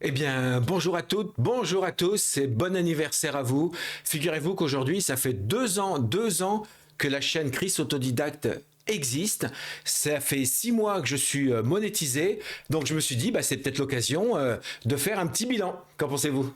Eh bien, bonjour à toutes, bonjour à tous et bon anniversaire à vous. Figurez-vous qu'aujourd'hui, ça fait 2 ans que la chaîne Chris Autodidacte existe. Ça fait 6 mois que je suis monétisé, donc je me suis dit, c'est peut-être l'occasion de faire un petit bilan. Qu'en pensez-vous?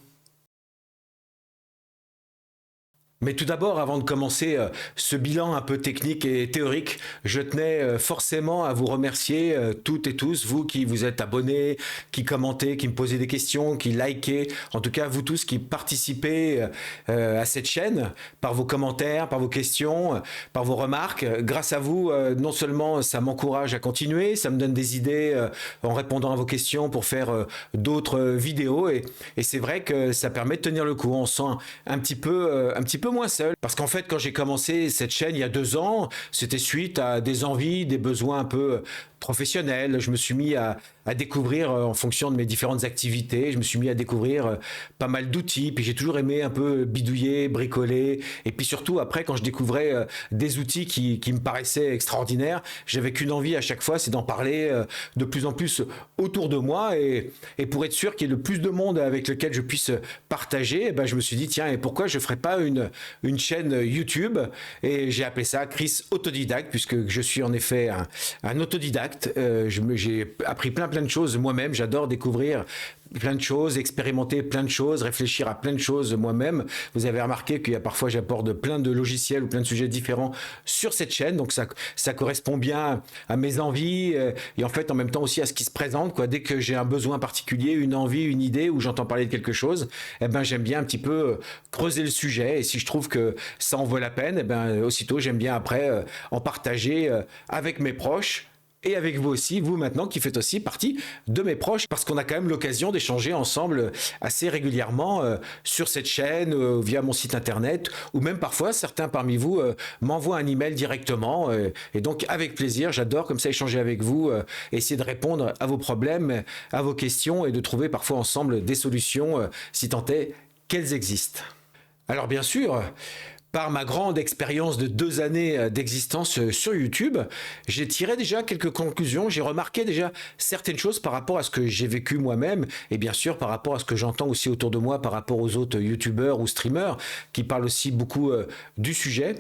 Mais tout d'abord, avant de commencer ce bilan un peu technique et théorique, je tenais forcément à vous remercier toutes et tous, vous qui vous êtes abonnés, qui commentez, qui me posez des questions, qui likez, en tout cas vous tous qui participez à cette chaîne par vos commentaires, par vos questions, par vos remarques. Grâce à vous, non seulement ça m'encourage à continuer, ça me donne des idées en répondant à vos questions pour faire d'autres vidéos et c'est vrai que ça permet de tenir le coup. On se sent un petit peu moins seul. Parce qu'en fait, quand j'ai commencé cette chaîne il y a 2 ans, c'était suite à des envies, des besoins un peu professionnels. Je me suis mis à découvrir, en fonction de mes différentes activités, je me suis mis à découvrir pas mal d'outils. Puis j'ai toujours aimé un peu bidouiller, bricoler. Et puis surtout, après, quand je découvrais des outils qui me paraissaient extraordinaires, j'avais qu'une envie à chaque fois, c'est d'en parler de plus en plus autour de moi. Et pour être sûr qu'il y ait le plus de monde avec lequel je puisse partager, je me suis dit, tiens, et pourquoi je ne ferais pas une chaîne YouTube? Et j'ai appelé ça Chris Autodidacte, puisque je suis en effet un autodidacte. J'ai appris plein de choses moi-même. J'adore découvrir plein de choses, expérimenter plein de choses, réfléchir à plein de choses moi-même. Vous avez remarqué qu'il y a parfois j'aborde plein de logiciels ou plein de sujets différents sur cette chaîne, donc ça correspond bien à mes envies et en fait en même temps aussi à ce qui se présente, quoi. Dès que j'ai un besoin particulier, une envie, une idée ou j'entends parler de quelque chose, j'aime bien un petit peu creuser le sujet et si je trouve que ça en vaut la peine, aussitôt j'aime bien après en partager avec mes proches et avec vous aussi, vous maintenant qui faites aussi partie de mes proches, parce qu'on a quand même l'occasion d'échanger ensemble assez régulièrement sur cette chaîne, via mon site internet, ou même parfois certains parmi vous m'envoient un email directement, et donc avec plaisir, j'adore comme ça échanger avec vous, essayer de répondre à vos problèmes, à vos questions, et de trouver parfois ensemble des solutions, si tant est qu'elles existent. Alors bien sûr, par ma grande expérience de 2 années d'existence sur YouTube, j'ai tiré déjà quelques conclusions, j'ai remarqué déjà certaines choses par rapport à ce que j'ai vécu moi-même et bien sûr par rapport à ce que j'entends aussi autour de moi par rapport aux autres YouTubeurs ou streamers qui parlent aussi beaucoup du sujet.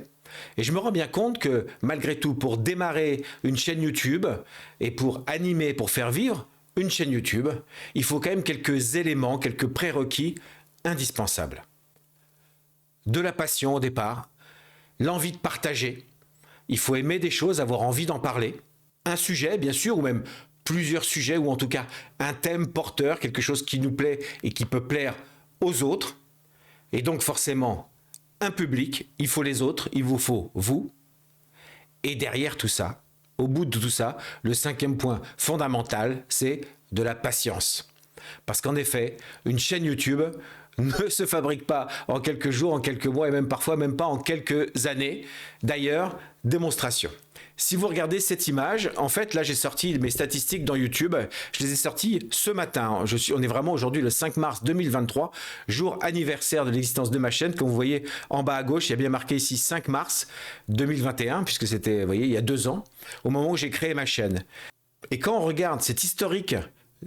Et je me rends bien compte que malgré tout, pour démarrer une chaîne YouTube et pour animer, pour faire vivre une chaîne YouTube, il faut quand même quelques éléments, quelques prérequis indispensables. De la passion au départ, l'envie de partager. Il faut aimer des choses, avoir envie d'en parler. Un sujet, bien sûr, ou même plusieurs sujets, ou en tout cas un thème porteur, quelque chose qui nous plaît et qui peut plaire aux autres. Et donc forcément, un public, il faut les autres, il vous faut vous. Et derrière tout ça, au bout de tout ça, le cinquième point fondamental, c'est de la patience. Parce qu'en effet, une chaîne YouTube ne se fabrique pas en quelques jours, en quelques mois et même parfois même pas en quelques années. D'ailleurs, démonstration. Si vous regardez cette image, en fait, là j'ai sorti mes statistiques dans YouTube, je les ai sorties ce matin. On est vraiment aujourd'hui le 5 mars 2023, jour anniversaire de l'existence de ma chaîne. Comme vous voyez en bas à gauche, il y a bien marqué ici 5 mars 2021, puisque c'était, vous voyez, il y a 2 ans, au moment où j'ai créé ma chaîne. Et quand on regarde cet historique,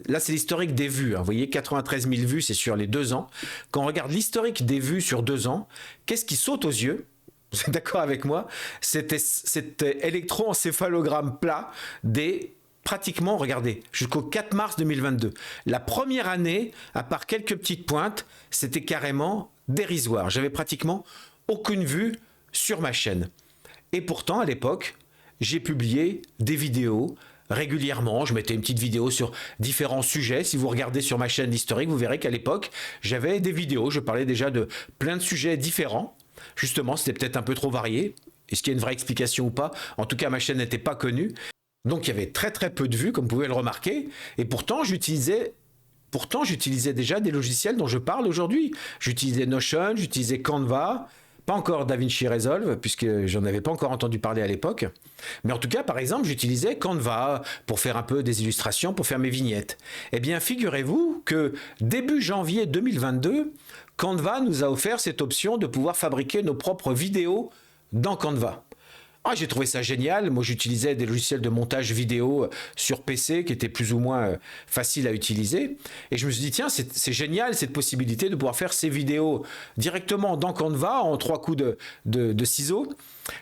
là c'est l'historique des vues, hein, vous voyez 93 000 vues, c'est sur les 2 ans. Quand on regarde l'historique des vues sur 2 ans, qu'est-ce qui saute aux yeux? Vous êtes d'accord avec moi? C'était cet électroencéphalogramme plat des pratiquement, regardez, jusqu'au 4 mars 2022. La première année, à part quelques petites pointes, c'était carrément dérisoire. J'avais pratiquement aucune vue sur ma chaîne. Et pourtant, à l'époque, j'ai publié des vidéos régulièrement. Je mettais une petite vidéo sur différents sujets. Si vous regardez sur ma chaîne historique, vous verrez qu'à l'époque, j'avais des vidéos. Je parlais déjà de plein de sujets différents. Justement, c'était peut-être un peu trop varié. Est-ce qu'il y a une vraie explication ou pas? En tout cas, ma chaîne n'était pas connue. Donc, il y avait très peu de vues, comme vous pouvez le remarquer. Et pourtant, j'utilisais déjà des logiciels dont je parle aujourd'hui. J'utilisais Notion, j'utilisais Canva, pas encore DaVinci Resolve, puisque j'en avais pas encore entendu parler à l'époque. Mais en tout cas, par exemple, j'utilisais Canva pour faire un peu des illustrations, pour faire mes vignettes. Eh bien, figurez-vous que début janvier 2022, Canva nous a offert cette option de pouvoir fabriquer nos propres vidéos dans Canva. Ah, j'ai trouvé ça génial. Moi, j'utilisais des logiciels de montage vidéo sur PC qui étaient plus ou moins faciles à utiliser. Et je me suis dit, tiens, c'est génial cette possibilité de pouvoir faire ces vidéos directement dans Canva en 3 coups de ciseaux.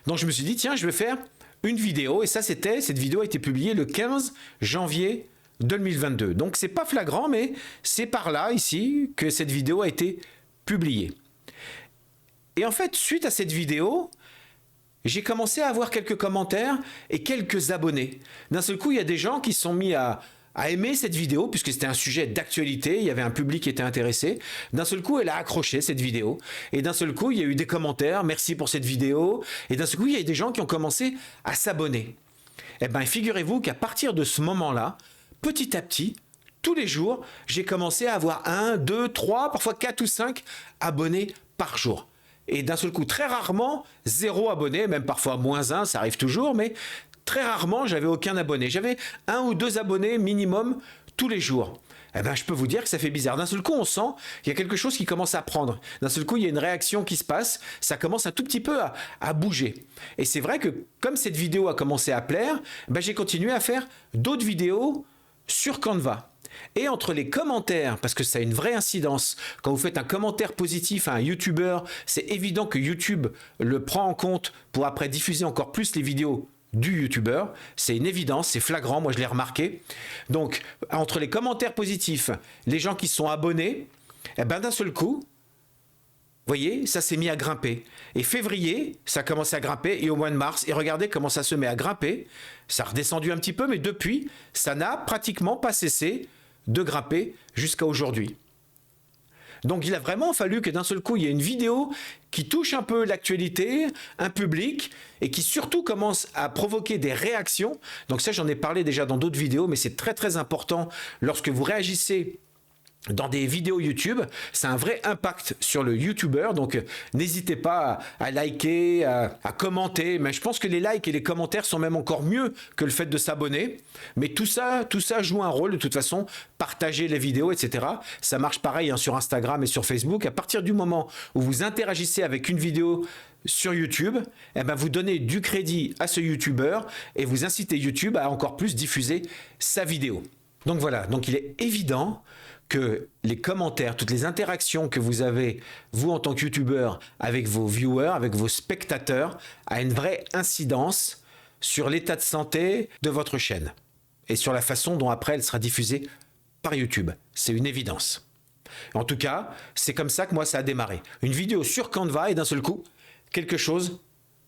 Donc, je me suis dit, tiens, je vais faire une vidéo. Et cette vidéo a été publiée le 15 janvier 2022. Donc, c'est pas flagrant, mais c'est par là, ici, que cette vidéo a été publiée. Et en fait, suite à cette vidéo, j'ai commencé à avoir quelques commentaires et quelques abonnés. D'un seul coup, il y a des gens qui se sont mis à aimer cette vidéo, puisque c'était un sujet d'actualité, il y avait un public qui était intéressé. D'un seul coup, elle a accroché cette vidéo. Et d'un seul coup, il y a eu des commentaires, merci pour cette vidéo. Et d'un seul coup, il y a eu des gens qui ont commencé à s'abonner. Eh bien, figurez-vous qu'à partir de ce moment-là, petit à petit, tous les jours, j'ai commencé à avoir 1, 2, 3, parfois 4 ou 5 abonnés par jour. Et d'un seul coup, très rarement, 0 abonné, même parfois -1, ça arrive toujours, mais très rarement, j'avais aucun abonné. J'avais 1 ou 2 abonnés minimum tous les jours. Eh ben, je peux vous dire que ça fait bizarre. D'un seul coup, on sent qu'il y a quelque chose qui commence à prendre. D'un seul coup, il y a une réaction qui se passe. Ça commence un tout petit peu à bouger. Et c'est vrai que comme cette vidéo a commencé à plaire, ben, j'ai continué à faire d'autres vidéos sur Canva. Et entre les commentaires, parce que ça a une vraie incidence, quand vous faites un commentaire positif à un YouTuber, c'est évident que YouTube le prend en compte pour après diffuser encore plus les vidéos du YouTuber. C'est une évidence, c'est flagrant, moi je l'ai remarqué. Donc, entre les commentaires positifs, les gens qui sont abonnés, eh ben, d'un seul coup, vous voyez, ça s'est mis à grimper. Et février, ça a commencé à grimper, et au mois de mars, et regardez comment ça se met à grimper. Ça a redescendu un petit peu, mais depuis, ça n'a pratiquement pas cessé de grimper jusqu'à aujourd'hui. Donc il a vraiment fallu que d'un seul coup, il y ait une vidéo qui touche un peu l'actualité, un public, et qui surtout commence à provoquer des réactions. Donc ça, j'en ai parlé déjà dans d'autres vidéos, mais c'est très très important lorsque vous réagissez dans des vidéos YouTube, c'est un vrai impact sur le YouTuber, donc n'hésitez pas à liker, à commenter, mais je pense que les likes et les commentaires sont même encore mieux que le fait de s'abonner, mais tout ça joue un rôle de toute façon, partager les vidéos, etc. Ça marche pareil hein, sur Instagram et sur Facebook. À partir du moment où vous interagissez avec une vidéo sur YouTube, eh ben vous donnez du crédit à ce YouTuber et vous incitez YouTube à encore plus diffuser sa vidéo. Donc voilà, donc il est évident que les commentaires, toutes les interactions que vous avez, vous en tant que youtubeur, avec vos viewers, avec vos spectateurs, a une vraie incidence sur l'état de santé de votre chaîne et sur la façon dont après elle sera diffusée par YouTube. C'est une évidence. En tout cas, c'est comme ça que moi ça a démarré. Une vidéo sur Canva et d'un seul coup, quelque chose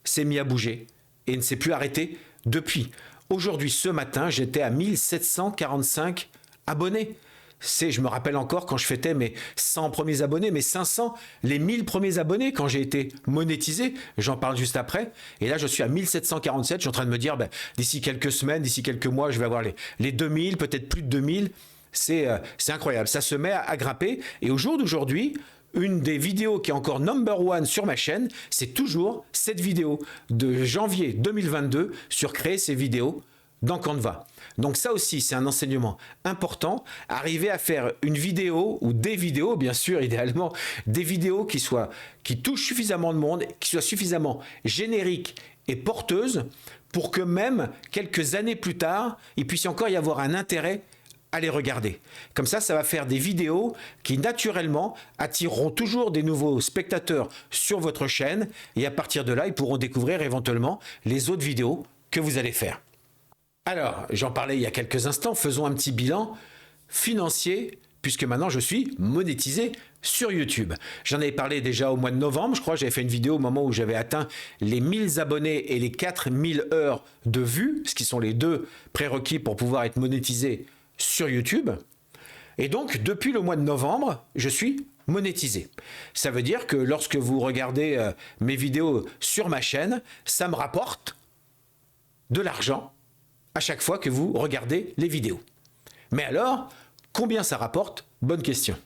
s'est mis à bouger et ne s'est plus arrêté depuis. Aujourd'hui, ce matin, j'étais à 1745 abonnés. Je me rappelle encore quand je fêtais mes 100 premiers abonnés, mes 500, les 1000 premiers abonnés quand j'ai été monétisé. J'en parle juste après. Et là, je suis à 1747. Je suis en train de me dire, d'ici quelques semaines, d'ici quelques mois, je vais avoir les 2000, peut-être plus de 2000. C'est incroyable. Ça se met à grimper. Et au jour d'aujourd'hui, une des vidéos qui est encore number one sur ma chaîne, c'est toujours cette vidéo de janvier 2022 sur créer ces vidéos dans Canva. Donc ça aussi, c'est un enseignement important. Arriver à faire une vidéo ou des vidéos, bien sûr, idéalement, des vidéos qui touchent suffisamment de monde, qui soient suffisamment génériques et porteuses pour que même quelques années plus tard, il puisse encore y avoir un intérêt à les regarder. Comme ça va faire des vidéos qui naturellement attireront toujours des nouveaux spectateurs sur votre chaîne et à partir de là, ils pourront découvrir éventuellement les autres vidéos que vous allez faire. Alors, j'en parlais il y a quelques instants, faisons un petit bilan financier, puisque maintenant je suis monétisé sur YouTube. J'en avais parlé déjà au mois de novembre, je crois, j'avais fait une vidéo au moment où j'avais atteint les 1000 abonnés et les 4000 heures de vues, ce qui sont les deux prérequis pour pouvoir être monétisé sur YouTube. Et donc, depuis le mois de novembre, je suis monétisé. Ça veut dire que lorsque vous regardez mes vidéos sur ma chaîne, ça me rapporte de l'argent à chaque fois que vous regardez les vidéos. Mais alors, combien ça rapporte? Bonne question.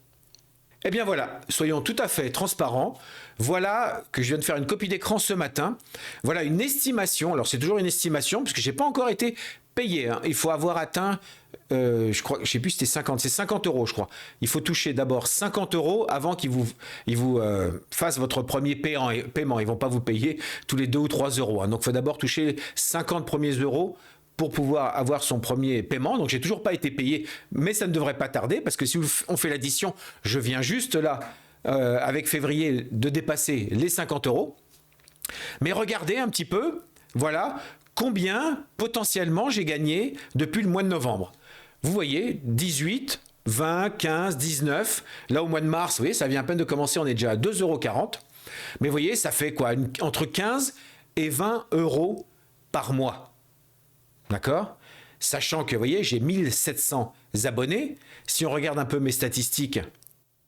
Eh bien voilà, soyons tout à fait transparents. Voilà que je viens de faire une copie d'écran ce matin. Voilà une estimation. Alors c'est toujours une estimation puisque je n'ai pas encore été payer, hein. Il faut avoir atteint, je crois, je sais plus si c'était 50, c'est 50 euros, je crois. Il faut toucher d'abord 50 euros avant qu'ils vous fassent votre premier paiement. Ils vont pas vous payer tous les 2 ou 3 euros, hein. Donc, il faut d'abord toucher 50 premiers euros pour pouvoir avoir son premier paiement. Donc, j'ai toujours pas été payé, mais ça ne devrait pas tarder parce que si on fait l'addition, je viens juste là, avec février, de dépasser les 50 euros. Mais regardez un petit peu, voilà, combien potentiellement j'ai gagné depuis le mois de novembre. Vous voyez, 18, 20, 15, 19. Là, au mois de mars, vous voyez, ça vient à peine de commencer, on est déjà à 2,40 €. Mais vous voyez, ça fait quoi? Entre 15 et 20 euros par mois. D'accord? Sachant que, vous voyez, j'ai 1700 abonnés. Si on regarde un peu mes statistiques,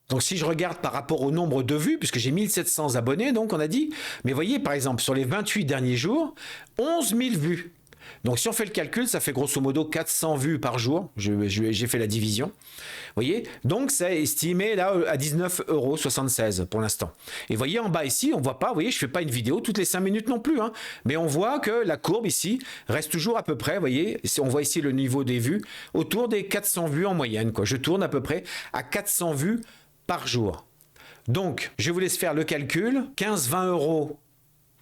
donc si je regarde par rapport au nombre de vues, puisque j'ai 1700 abonnés, donc on a dit, mais voyez, par exemple, sur les 28 derniers jours, 11 000 vues. Donc si on fait le calcul, ça fait grosso modo 400 vues par jour. J'ai fait la division. Vous voyez, donc c'est estimé là à 19,76 € pour l'instant. Et vous voyez en bas ici, on voit pas, vous voyez, je fais pas une vidéo toutes les 5 minutes non plus, hein, mais on voit que la courbe ici reste toujours à peu près, vous voyez, on voit ici le niveau des vues, autour des 400 vues en moyenne, quoi. Je tourne à peu près à 400 vues par jour. Donc, je vous laisse faire le calcul. 15-20 euros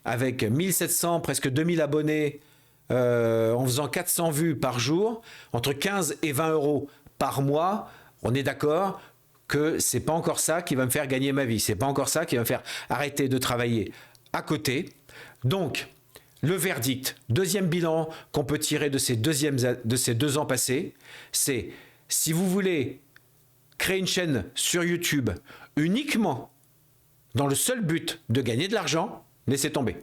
avec 1700, presque 2000 abonnés, en faisant 400 vues par jour, entre 15 et 20 euros par mois, on est d'accord que c'est pas encore ça qui va me faire gagner ma vie. C'est pas encore ça qui va me faire arrêter de travailler à côté. Donc, le verdict, deuxième bilan qu'on peut tirer de ces 2 ans passés, c'est si vous voulez créer une chaîne sur YouTube uniquement dans le seul but de gagner de l'argent, laissez tomber.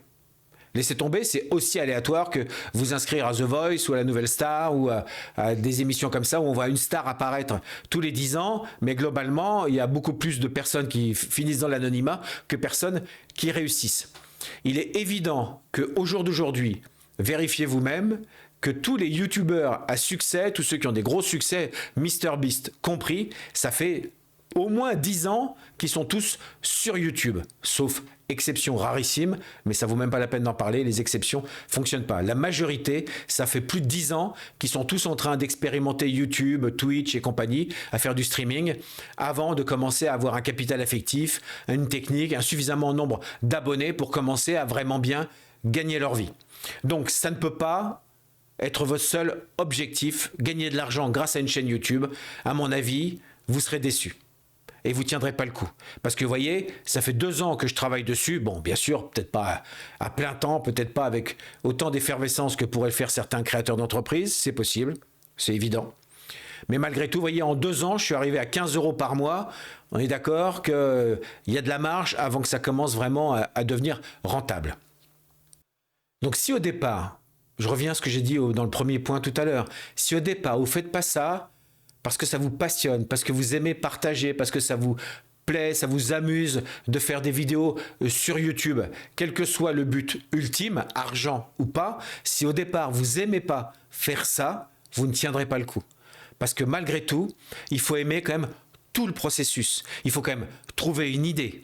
Laissez tomber, c'est aussi aléatoire que vous inscrire à The Voice ou à la Nouvelle Star ou à des émissions comme ça où on voit une star apparaître tous les 10 ans, mais globalement, il y a beaucoup plus de personnes qui finissent dans l'anonymat que personnes qui réussissent. Il est évident qu'au jour d'aujourd'hui, vérifiez vous-même que tous les youtubeurs à succès, tous ceux qui ont des gros succès, MrBeast compris, ça fait au moins 10 ans qu'ils sont tous sur YouTube, sauf exception rarissime, mais ça vaut même pas la peine d'en parler, les exceptions fonctionnent pas. La majorité, ça fait plus de 10 ans qu'ils sont tous en train d'expérimenter YouTube, Twitch et compagnie, à faire du streaming, avant de commencer à avoir un capital affectif, une technique, un suffisamment nombre d'abonnés pour commencer à vraiment bien gagner leur vie. Donc ça ne peut pas être votre seul objectif, gagner de l'argent grâce à une chaîne YouTube. À mon avis, vous serez déçus. Et vous ne tiendrez pas le coup. Parce que vous voyez, ça fait 2 ans que je travaille dessus. Bon, bien sûr, peut-être pas à plein temps, peut-être pas avec autant d'effervescence que pourraient le faire certains créateurs d'entreprises. C'est possible, c'est évident. Mais malgré tout, vous voyez, en 2 ans, je suis arrivé à 15 € par mois. On est d'accord qu'il y a de la marge avant que ça commence vraiment à devenir rentable. Donc si au départ, je reviens à ce que j'ai dit dans le premier point tout à l'heure, si au départ, vous ne faites pas ça, parce que ça vous passionne, parce que vous aimez partager, parce que ça vous plaît, ça vous amuse de faire des vidéos sur YouTube, quel que soit le but ultime, argent ou pas, si au départ vous n'aimez pas faire ça, vous ne tiendrez pas le coup. Parce que malgré tout, il faut aimer quand même tout le processus. Il faut quand même trouver une idée.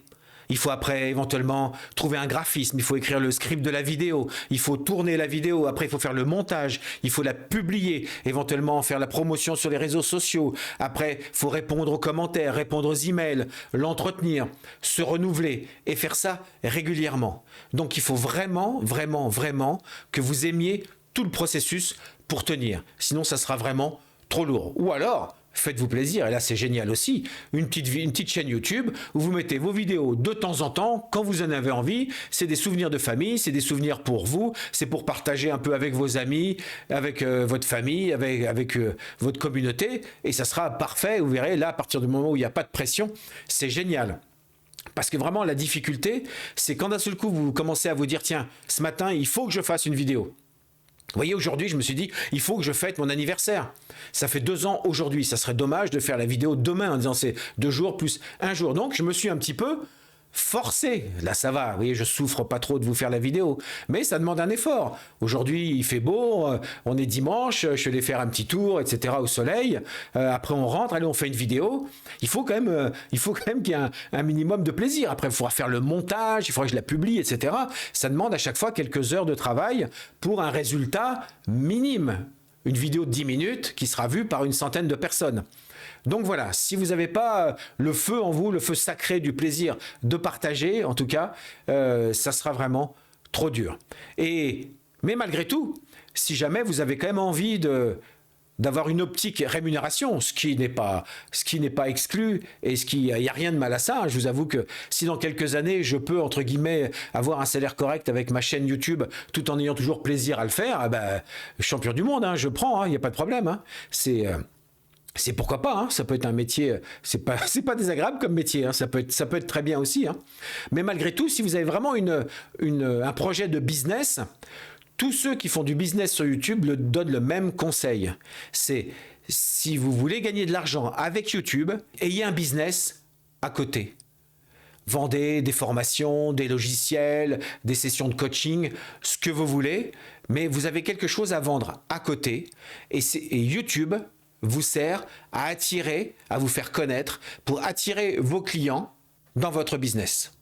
Il faut après éventuellement trouver un graphisme, il faut écrire le script de la vidéo, il faut tourner la vidéo, après il faut faire le montage, il faut la publier, éventuellement faire la promotion sur les réseaux sociaux, après il faut répondre aux commentaires, répondre aux emails, l'entretenir, se renouveler et faire ça régulièrement. Donc il faut vraiment, vraiment, vraiment que vous aimiez tout le processus pour tenir, sinon ça sera vraiment trop lourd. Ou alors, faites-vous plaisir, et là c'est génial aussi, une petite chaîne YouTube où vous mettez vos vidéos de temps en temps, quand vous en avez envie, c'est des souvenirs de famille, c'est des souvenirs pour vous, c'est pour partager un peu avec vos amis, avec votre famille, avec votre communauté, et ça sera parfait, vous verrez, là à partir du moment où il n'y a pas de pression, c'est génial. Parce que vraiment la difficulté, c'est quand d'un seul coup vous commencez à vous dire, tiens, ce matin il faut que je fasse une vidéo. Vous voyez, aujourd'hui, je me suis dit, il faut que je fête mon anniversaire. Ça fait 2 ans aujourd'hui. Ça serait dommage de faire la vidéo demain en disant c'est 2 jours plus 1 jour. Donc, je me suis un petit peu forcé. Là, ça va. Vous voyez, je souffre pas trop de vous faire la vidéo. Mais ça demande un effort. Aujourd'hui, il fait beau. On est dimanche. Je vais faire un petit tour, etc. au soleil. Après, on rentre. Allez, on fait une vidéo. Il faut quand même qu'il y ait un minimum de plaisir. Après, il faudra faire le montage. Il faudra que je la publie, etc. Ça demande à chaque fois quelques heures de travail pour un résultat minime. une vidéo de 10 minutes qui sera vue par une centaine de personnes. Donc voilà, si vous n'avez pas le feu en vous, le feu sacré du plaisir de partager, en tout cas, ça sera vraiment trop dur. Mais malgré tout, si jamais vous avez quand même envie d'avoir une optique rémunération, ce qui n'est pas exclu, et il n'y a rien de mal à ça. Je vous avoue que si dans quelques années, je peux, entre guillemets, avoir un salaire correct avec ma chaîne YouTube, tout en ayant toujours plaisir à le faire, champion du monde, je prends, il n'y a pas de problème. C'est pourquoi pas, ça peut être un métier, c'est pas désagréable comme métier, ça peut être très bien aussi. Mais malgré tout, si vous avez vraiment un projet de business, tous ceux qui font du business sur YouTube le donnent le même conseil. C'est si vous voulez gagner de l'argent avec YouTube, ayez un business à côté. Vendez des formations, des logiciels, des sessions de coaching, ce que vous voulez, mais vous avez quelque chose à vendre à côté. Et YouTube vous sert à attirer, à vous faire connaître, pour attirer vos clients dans votre business.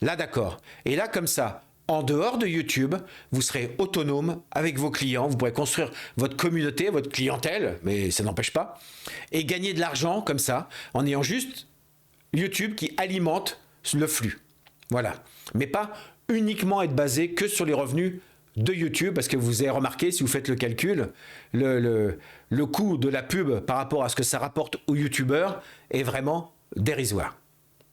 Là, d'accord. Et là, comme ça, en dehors de YouTube, vous serez autonome avec vos clients, vous pourrez construire votre communauté, votre clientèle, mais ça n'empêche pas, et gagner de l'argent comme ça, en ayant juste YouTube qui alimente le flux. Voilà. Mais pas uniquement être basé que sur les revenus de YouTube, parce que vous avez remarqué, si vous faites le calcul, le coût de la pub par rapport à ce que ça rapporte aux YouTubeurs est vraiment dérisoire.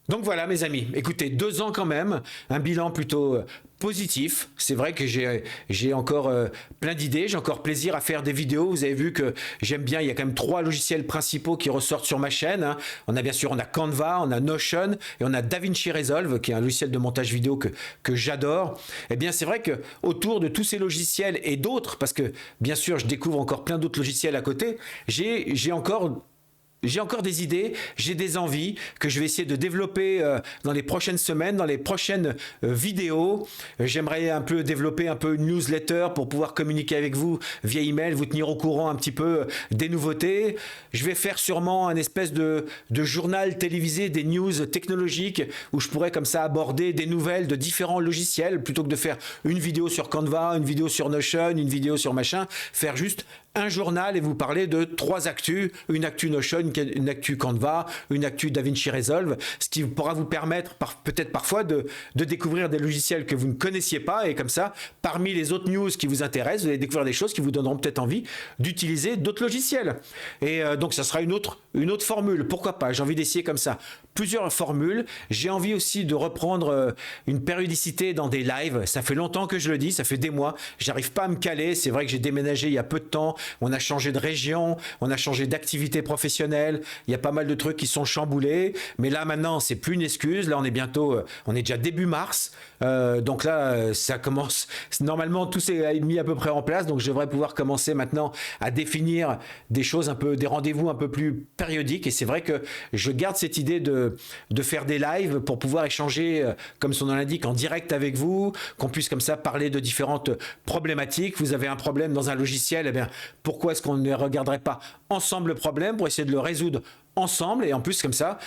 Donc voilà mes amis, écoutez, 2 ans quand même, un bilan plutôt positif. C'est vrai que j'ai encore plein d'idées, j'ai encore plaisir à faire des vidéos. Vous avez vu que j'aime bien, il y a quand même 3 logiciels principaux qui ressortent sur ma chaîne. On a Canva, on a Notion et on a DaVinci Resolve qui est un logiciel de montage vidéo que j'adore. Eh bien c'est vrai que autour de tous ces logiciels et d'autres, parce que bien sûr je découvre encore plein d'autres logiciels à côté, j'ai encore des idées, j'ai des envies que je vais essayer de développer dans les prochaines semaines, dans les prochaines vidéos. J'aimerais un peu développer un peu une newsletter pour pouvoir communiquer avec vous via email, vous tenir au courant un petit peu des nouveautés. Je vais faire sûrement un espèce de journal télévisé des news technologiques où je pourrais comme ça aborder des nouvelles de différents logiciels plutôt que de faire une vidéo sur Canva, une vidéo sur Notion, une vidéo sur machin, faire juste un journal et vous parler de 3 actus, une actu Notion, une actu Canva, une actu DaVinci Resolve, ce qui pourra vous permettre peut-être parfois de découvrir des logiciels que vous ne connaissiez pas et comme ça, parmi les autres news qui vous intéressent, vous allez découvrir des choses qui vous donneront peut-être envie d'utiliser d'autres logiciels. Et donc ça sera une autre formule, pourquoi pas, j'ai envie d'essayer comme ça plusieurs formules. J'ai envie aussi de reprendre une périodicité dans des lives. Ça fait longtemps que je le dis, ça fait des mois. J'arrive pas à me caler. C'est vrai que j'ai déménagé il y a peu de temps. On a changé de région, on a changé d'activité professionnelle. Il y a pas mal de trucs qui sont chamboulés. Mais là maintenant, c'est plus une excuse. Là, on est déjà début mars. Donc là, ça commence. Normalement, tout s'est mis à peu près en place. Donc je devrais pouvoir commencer maintenant à définir des choses des rendez-vous un peu plus périodiques. Et c'est vrai que je garde cette idée de faire des lives pour pouvoir échanger, comme son nom l'indique, en direct avec vous, qu'on puisse comme ça parler de différentes problématiques. Vous avez un problème dans un logiciel, eh bien, pourquoi est-ce qu'on ne regarderait pas ensemble le problème pour essayer de le résoudre ensemble? Et en plus, comme ça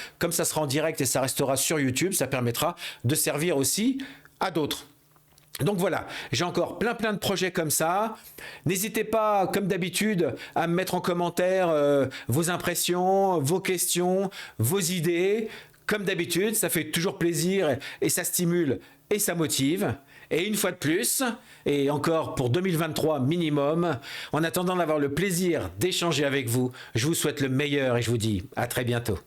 sera en direct et ça restera sur YouTube, ça permettra de servir aussi à d'autres. Donc voilà, j'ai encore plein de projets comme ça. N'hésitez pas, comme d'habitude, à me mettre en commentaire vos impressions, vos questions, vos idées. Comme d'habitude, ça fait toujours plaisir et ça stimule et ça motive. Et une fois de plus, et encore pour 2023 minimum, en attendant d'avoir le plaisir d'échanger avec vous, je vous souhaite le meilleur et je vous dis à très bientôt.